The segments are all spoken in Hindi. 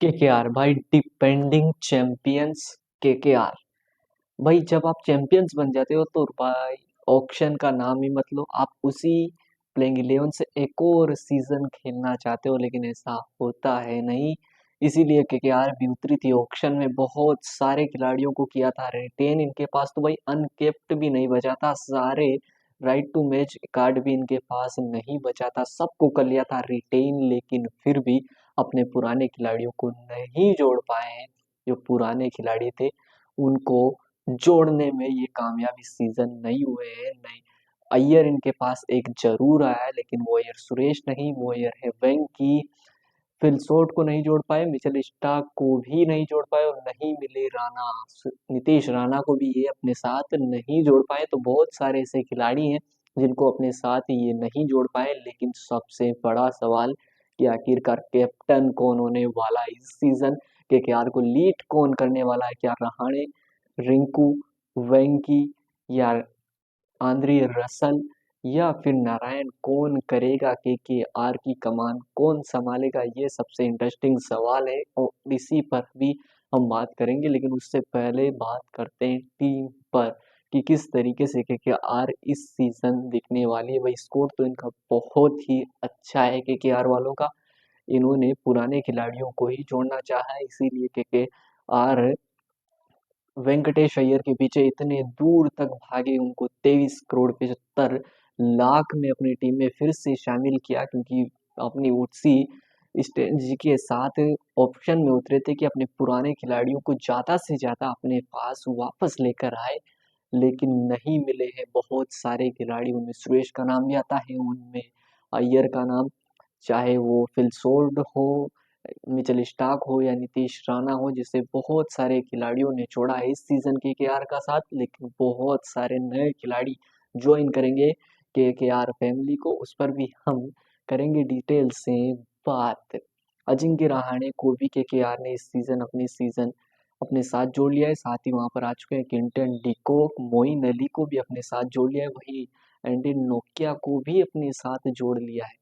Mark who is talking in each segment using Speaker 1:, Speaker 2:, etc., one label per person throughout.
Speaker 1: केकेआर भाई, डिपेंडिंग चैंपियंस। केकेआर भाई, जब आप चैंपियंस बन जाते हो तो भाई ऑक्शन का नाम ही मत लो। आप उसी प्लेइंग 11 से एक और सीजन खेलना चाहते हो, लेकिन ऐसा होता है नहीं। इसीलिए केकेआर भी उतरी थी ऑक्शन में। बहुत सारे खिलाड़ियों को किया था रिटेन। इनके पास तो भाई अनकेप्ट भी नहीं बचा था। सारे राइट टू मैच कार्ड भी इनके पास नहीं बचा था। सबको कर लिया था रिटेन, लेकिन फिर भी अपने पुराने खिलाड़ियों को नहीं जोड़ पाए हैं। जो पुराने खिलाड़ी थे उनको जोड़ने में ये कामयाब इस सीजन नहीं हुए हैं। नहीं, अय्यर इनके पास एक जरूर आया है, लेकिन वो अय्यर सुरेश नहीं, वो अय्यर है वेंकी। फिलसोट को नहीं जोड़ पाए, मिचेल स्टार्क को भी नहीं जोड़ पाए, और नहीं मिले राणा। नीतीश राणा को भी ये अपने साथ नहीं जोड़ पाए। तो बहुत सारे ऐसे खिलाड़ी हैं जिनको अपने साथ ये नहीं जोड़ पाए। लेकिन सबसे बड़ा सवाल कि आखिरकार कैप्टन कौन होने वाला है इस सीजन। केकेआर को लीड कौन करने वाला है? क्या रहाणे, रिंकू, वेंकी, या आंद्रे रसल, या फिर नारायण? कौन करेगा केकेआर की कमान, कौन संभालेगा? ये सबसे इंटरेस्टिंग सवाल है, और इसी पर भी हम बात करेंगे। लेकिन उससे पहले बात करते हैं टीम पर कि किस तरीके से केकेआर इस सीजन दिखने वाली है। भाई, स्कोर तो इनका बहुत ही अच्छा है केकेआर वालों का। इन्होंने पुराने खिलाड़ियों को ही जोड़ना चाहा है, इसीलिए केकेआर वेंकटेश अय्यर के पीछे इतने दूर तक भागे। उनको 23 करोड़ 75 लाख में अपनी टीम में फिर से शामिल किया, क्योंकि अपनी उसी स्ट्रेटजी के साथ ऑप्शन में उतरे थे कि अपने पुराने खिलाड़ियों को ज़्यादा से ज़्यादा अपने पास वापस लेकर आए। लेकिन नहीं मिले हैं बहुत सारे खिलाड़ी। उनमें सुरेश का नाम भी आता है, उनमें अय्यर का नाम, चाहे वो फिलसोल्ड हो, मिचेल स्टार्क हो, या नीतीश राणा हो, जिसे बहुत सारे खिलाड़ियों ने छोड़ा है इस सीजन केकेआर का साथ। लेकिन बहुत सारे नए खिलाड़ी ज्वाइन करेंगे केकेआर फैमिली को, उस पर भी हम करेंगे डिटेल से बात। अजिंक्य रहाणे को भी केकेआर ने इस सीजन अपने साथ जोड़ लिया है। साथ ही वहां पर आ चुके हैं किंटन डिकॉक, मोइन अली को भी अपने साथ जोड़ लिया है। वही एंडी नोकिया को भी अपने साथ जोड़ लिया है।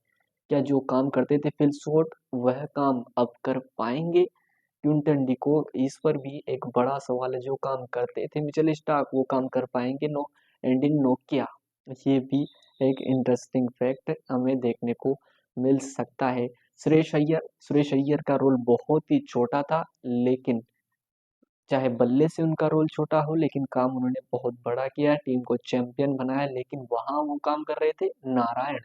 Speaker 1: क्या जो काम करते थे फिल शॉट, वह काम अब कर पाएंगे क्विंटन डिकॉक? इस पर भी एक बड़ा सवाल है। जो काम करते थे मिचेल स्टार्क, वो काम कर पाएंगे एंडी नोकिया? ये भी एक इंटरेस्टिंग फैक्ट हमें देखने को मिल सकता है। सुरेश अय्यर का रोल बहुत ही छोटा था, लेकिन चाहे बल्ले से उनका रोल छोटा हो, लेकिन काम उन्होंने बहुत बड़ा किया, टीम को चैंपियन बनाया। लेकिन वहां वो काम कर रहे थे नारायण।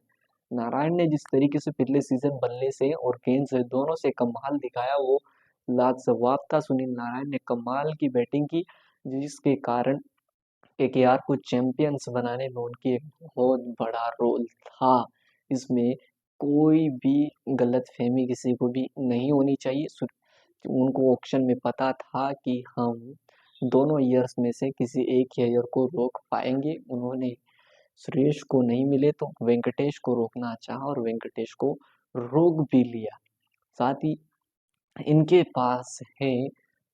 Speaker 1: नारायण ने जिस तरीके से पिछले सीजन बल्ले से और गेंद से दोनों से कमाल दिखाया, वो लाजवाब था। सुनील नारायण ने कमाल की बैटिंग की, जिसके कारण केकेआर को चैंपियंस बनाने में उनकी एक बहुत बड़ा रोल था। इसमें कोई भी गलत फहमी किसी को भी नहीं होनी चाहिए। उनको ऑक्शन में पता था कि हम दोनों ईयर्स में से किसी एक ईयर को रोक पाएंगे। उन्होंने सुरेश को नहीं मिले तो वेंकटेश को रोकना चाहा, और वेंकटेश को रोक भी लिया। साथ ही इनके पास है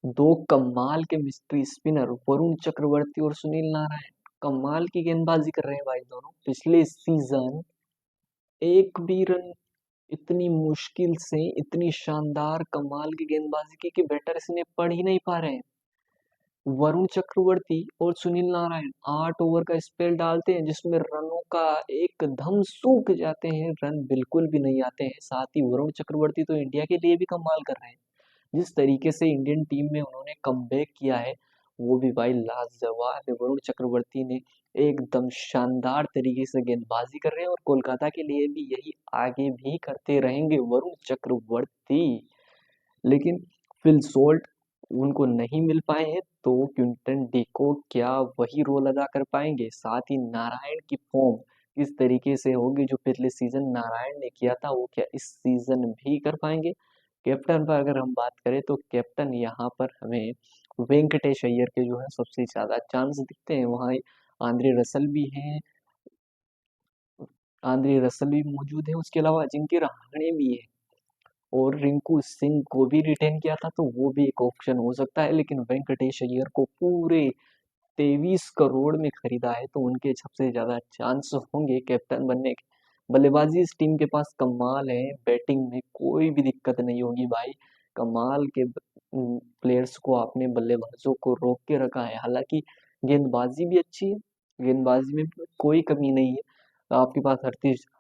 Speaker 1: दो कमाल के मिस्ट्री स्पिनर, वरुण चक्रवर्ती और सुनील नारायण। कमाल की गेंदबाजी कर रहे हैं भाई दोनों। पिछले सीजन एक भी रन इतनी मुश्किल से, इतनी शानदार कमाल की गेंदबाजी की कि बैटर्स इन्हें पढ़ ही नहीं पा रहे हैं। वरुण चक्रवर्ती और सुनील नारायण 8 ओवर का स्पेल डालते हैं, जिसमें रनों का एकदम सूख जाते हैं, रन बिल्कुल भी नहीं आते हैं। साथ ही वरुण चक्रवर्ती तो इंडिया के लिए भी कमाल कर रहे हैं। जिस तरीके से इंडियन टीम में उन्होंने कमबैक किया है, वो भी भाई लाजवाब है। वरुण चक्रवर्ती ने एकदम शानदार तरीके से गेंदबाजी कर रहे हैं, और कोलकाता के लिए भी यही आगे भी करते रहेंगे वरुण चक्रवर्ती। लेकिन फिल सोल्ट उनको नहीं मिल पाए हैं, तो क्विंटन डिको क्या वही रोल अदा कर पाएंगे? साथ ही नारायण की फॉर्म किस तरीके से होगी? जो पिछले सीजन नारायण ने किया था, वो क्या इस सीजन भी कर पाएंगे? कैप्टन पर अगर हम बात करें, तो कैप्टन यहाँ पर हमें वेंकटेश अय्यर के जो है सबसे ज्यादा चांस दिखते हैं। वहाँ आंद्रे रसल भी हैं, आंद्रे रसल भी मौजूद है, उसके अलावा अजिंक्य रहाणे भी है, और रिंकू सिंह को भी रिटेन किया था, तो वो भी एक ऑप्शन हो सकता है। लेकिन वेंकटेश अय्यर को पूरे 23 करोड़ में खरीदा है, तो उनके सबसे ज्यादा चांस होंगे कैप्टन बनने के। बल्लेबाजी इस टीम के पास कमाल है, बैटिंग में कोई भी दिक्कत नहीं होगी भाई। कमाल के प्लेयर्स को, आपने बल्लेबाजों को रोक के रखा है। हालांकि गेंदबाजी भी अच्छी है, गेंदबाजी में भी कोई कमी नहीं है। आपके पास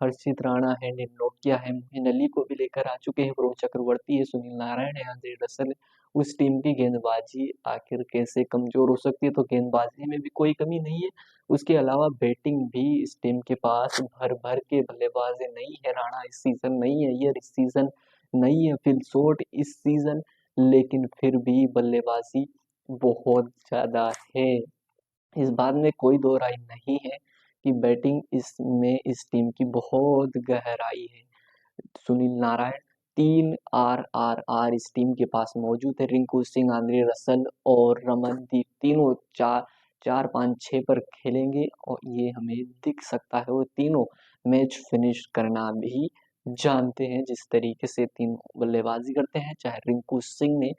Speaker 1: हर्षित राणा है, निलोकिया है, मोइन अली को भी लेकर आ चुके हैं, वरुण चक्रवर्ती है, सुनील नारायण है, आंद्रे रसल है। उस टीम की गेंदबाजी आखिर कैसे कमजोर हो सकती है? तो गेंदबाजी में भी कोई कमी नहीं है। उसके अलावा बैटिंग भी इस टीम के पास भर भर के बल्लेबाज है। नहीं है राणा इस सीजन, नहीं है अय्यर इस सीजन, नहीं है फिल शॉर्ट इस सीजन, लेकिन फिर भी बल्लेबाजी बहुत ज्यादा है। इस बात में कोई दो राय नहीं है कि बैटिंग इसमें इस टीम की बहुत गहराई है। सुनील नारायण, 3 RRR इस टीम के पास मौजूद है। रिंकू सिंह, आंद्रे रसल और रमनदीप तीनों 4-4-5-6 पर खेलेंगे और ये हमें दिख सकता है। वो तीनों मैच फिनिश करना भी जानते हैं। जिस तरीके से तीन बल्लेबाजी करते हैं, चाहे रिंकू सिंह ने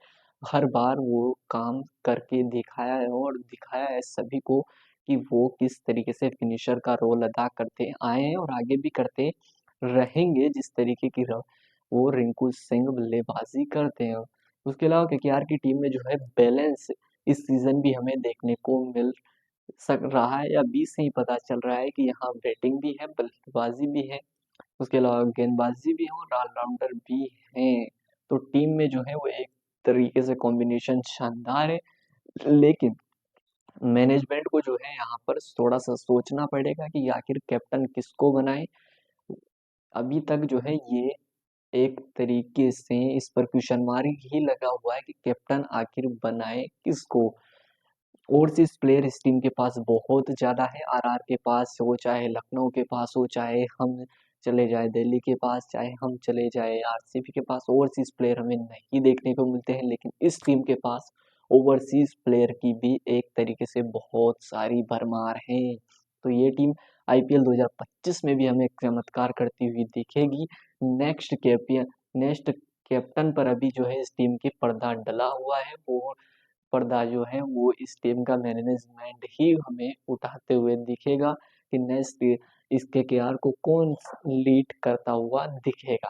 Speaker 1: हर बार वो काम करके दिखाया है और दिखाया है सभी को कि वो किस तरीके से फिनिशर का रोल अदा करते आए हैं और आगे भी करते रहेंगे। जिस तरीके की वो रिंकू सिंह बल्लेबाजी करते हैं। उसके अलावा केकेआर की टीम में जो है बैलेंस इस सीजन भी हमें देखने को मिल सक रहा है, या बीच से ही पता चल रहा है कि यहाँ बैटिंग भी है, बल्लेबाजी भी है, उसके अलावा गेंदबाजी भी है और ऑलराउंडर भी हैं। तो टीम में जो है वो एक तरीके से कॉम्बिनेशन शानदार है। लेकिन मैनेजमेंट को जो है यहाँ पर थोड़ा सा सोचना पड़ेगा कि आखिर कैप्टन किसको बनाए। अभी तक जो है ये एक तरीके से इस पर क्वेश्चन मार्क ही लगा हुआ है कि कैप्टन आखिर बनाए किसको। ओवरसीज प्लेयर इस टीम के पास बहुत ज्यादा है। आरआर के पास हो, चाहे लखनऊ के पास हो, चाहे हम चले जाए दिल्ली के पास, चाहे हम चले जाए आरसीबी के पास, ओवरसीज प्लेयर हमें नहीं देखने को मिलते हैं। लेकिन इस टीम के पास ओवरसीज प्लेयर की भी एक तरीके से बहुत सारी भरमार है। तो ये टीम आईपीएल 2025 में भी हमें चमत्कार करती हुई दिखेगी। नेक्स्ट कैप्टन पर अभी जो है इस टीम के पर्दा डला हुआ है। वो पर्दा जो है वो इस टीम का मैनेजमेंट ही हमें उठाते हुए दिखेगा कि नेक्स्ट इस केकेआर को कौन लीड करता हुआ दिखेगा।